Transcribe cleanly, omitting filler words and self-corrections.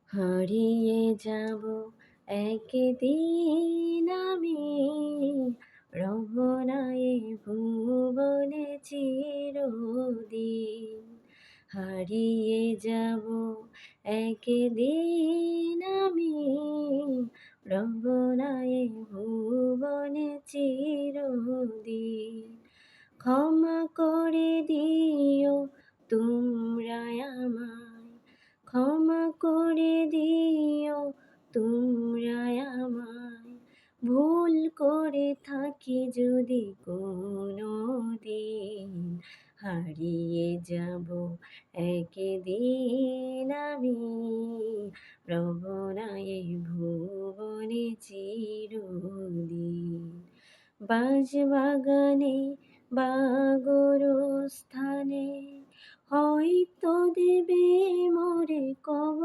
হারিয়ে যাব একদিন আমি, রব না এ ভুবনে চিরদিন। হারিয়ে যাব একদিন আমি, রব না এ ভুবনে চিরদিন। ক্ষমা করে দিও তোমরা আমায়, ক্ষমা করে দিও তোমরা আমায়, ভুল করে থাকি যদি কোনোদিন। হারিয়ে যাব একদিন আমি, রব না এই ভুবনে চিরদিন। বাঁশবাগানে বা গোরস্থানে হয়তো দেবে মোরে কবর।